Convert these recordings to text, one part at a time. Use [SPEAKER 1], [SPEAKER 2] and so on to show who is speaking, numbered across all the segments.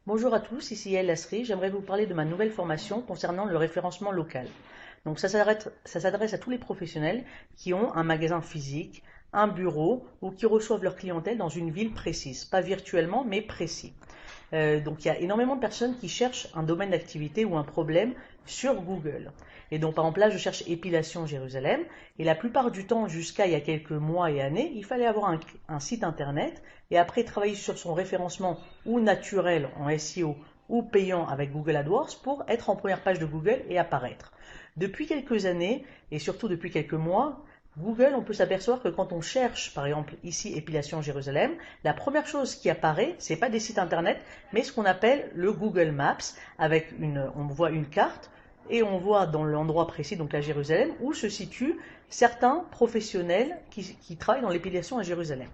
[SPEAKER 1] Bonjour à tous, ici El Asri. J'aimerais vous parler de ma nouvelle formation concernant le référencement local. Donc ça s'adresse à tous les professionnels qui ont un magasin physique, un bureau ou qui reçoivent leur clientèle dans une ville précise, pas virtuellement mais précis. Donc il y a énormément de personnes qui cherchent un domaine d'activité ou un problème sur Google. Et donc par exemple là je cherche épilation Jérusalem et la plupart du temps jusqu'à il y a quelques mois et années il fallait avoir un site internet et après travailler sur son référencement ou naturel en SEO ou payant avec Google AdWords pour être en première page de Google et apparaître. Depuis quelques années et surtout depuis quelques mois, Google, on peut s'apercevoir que quand on cherche, par exemple ici épilation Jérusalem, la première chose qui apparaît, c'est pas des sites internet, mais ce qu'on appelle le Google Maps, avec on voit une carte et on voit dans l'endroit précis, donc la Jérusalem, où se situent certains professionnels qui travaillent dans l'épilation à Jérusalem.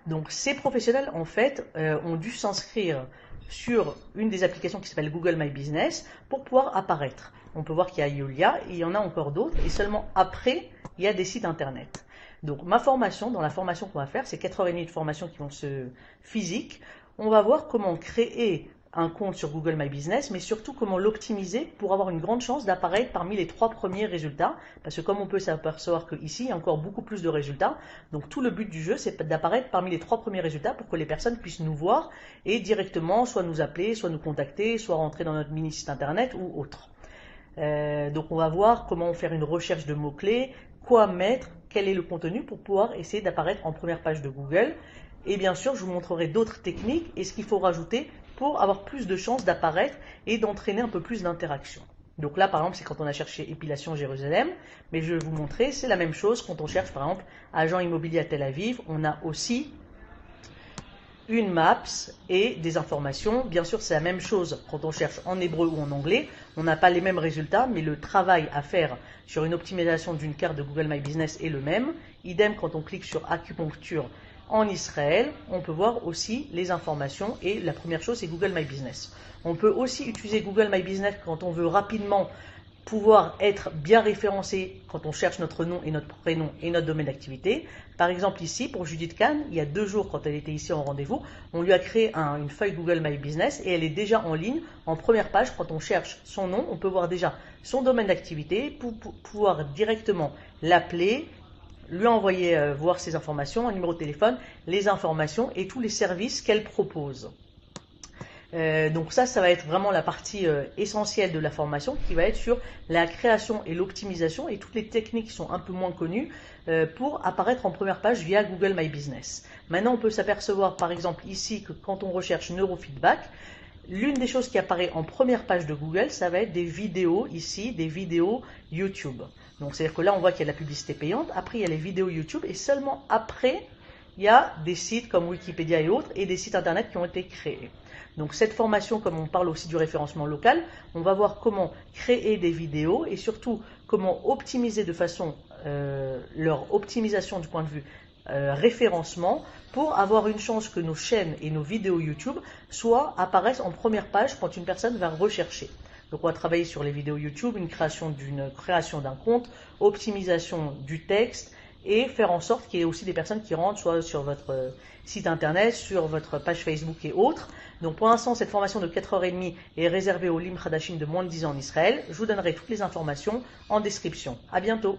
[SPEAKER 1] Donc ces professionnels, en fait, ont dû s'inscrire sur une des applications qui s'appelle Google My Business pour pouvoir apparaître. On peut voir qu'il y a Yulia et il y en a encore d'autres, et seulement après, il y a des sites internet. Donc ma formation, dans la formation qu'on va faire, c'est 4h30 de formation qui vont se physique. On va voir comment créer un compte sur Google My Business, mais surtout comment l'optimiser pour avoir une grande chance d'apparaître parmi les 3 premiers résultats. Parce que comme on peut s'apercevoir qu'ici, il y a encore beaucoup plus de résultats. Donc tout le but du jeu, c'est d'apparaître parmi les 3 premiers résultats pour que les personnes puissent nous voir et directement soit nous appeler, soit nous contacter, soit rentrer dans notre mini site internet ou autre. Donc on va voir comment faire une recherche de mots-clés, quoi mettre, quel est le contenu pour pouvoir essayer d'apparaître en première page de Google. Et bien sûr, je vous montrerai d'autres techniques et ce qu'il faut rajouter pour avoir plus de chances d'apparaître et d'entraîner un peu plus d'interaction. Donc là, par exemple, c'est quand on a cherché épilation Jérusalem, mais je vais vous montrer, c'est la même chose quand on cherche, par exemple, agent immobilier à Tel Aviv. On a aussi une maps et des informations. Bien sûr, c'est la même chose quand on cherche en hébreu ou en anglais. On n'a pas les mêmes résultats, mais le travail à faire sur une optimisation d'une carte de Google My Business est le même. Idem quand on clique sur acupuncture en Israël, on peut voir aussi les informations et la première chose, c'est Google My Business. On peut aussi utiliser Google My Business quand on veut rapidement pouvoir être bien référencé quand on cherche notre nom et notre prénom et notre domaine d'activité. Par exemple ici, pour Judith Kahn, il y a 2 jours quand elle était ici en rendez-vous, on lui a créé une feuille Google My Business et elle est déjà en ligne, en première page. Quand on cherche son nom, on peut voir déjà son domaine d'activité pour pouvoir directement l'appeler, lui envoyer voir ses informations, un numéro de téléphone, les informations et tous les services qu'elle propose. Donc ça va être vraiment la partie essentielle de la formation qui va être sur la création et l'optimisation et toutes les techniques qui sont un peu moins connues pour apparaître en première page via Google My Business. Maintenant, on peut s'apercevoir par exemple ici que quand on recherche neurofeedback, l'une des choses qui apparaît en première page de Google, ça va être des vidéos ici, des vidéos YouTube. Donc c'est-à-dire que là, on voit qu'il y a la publicité payante, après il y a les vidéos YouTube et seulement après, il y a des sites comme Wikipédia et autres et des sites internet qui ont été créés. Donc cette formation, comme on parle aussi du référencement local, on va voir comment créer des vidéos et surtout comment optimiser de façon leur optimisation du point de vue référencement pour avoir une chance que nos chaînes et nos vidéos YouTube apparaissent en première page quand une personne va rechercher. Donc on va travailler sur les vidéos YouTube, une création d'un compte, optimisation du texte et faire en sorte qu'il y ait aussi des personnes qui rentrent soit sur votre site internet, sur votre page Facebook et autres. Donc pour l'instant, cette formation de 4h30 est réservée aux Lim Hadashim de moins de 10 ans en Israël. Je vous donnerai toutes les informations en description. À bientôt.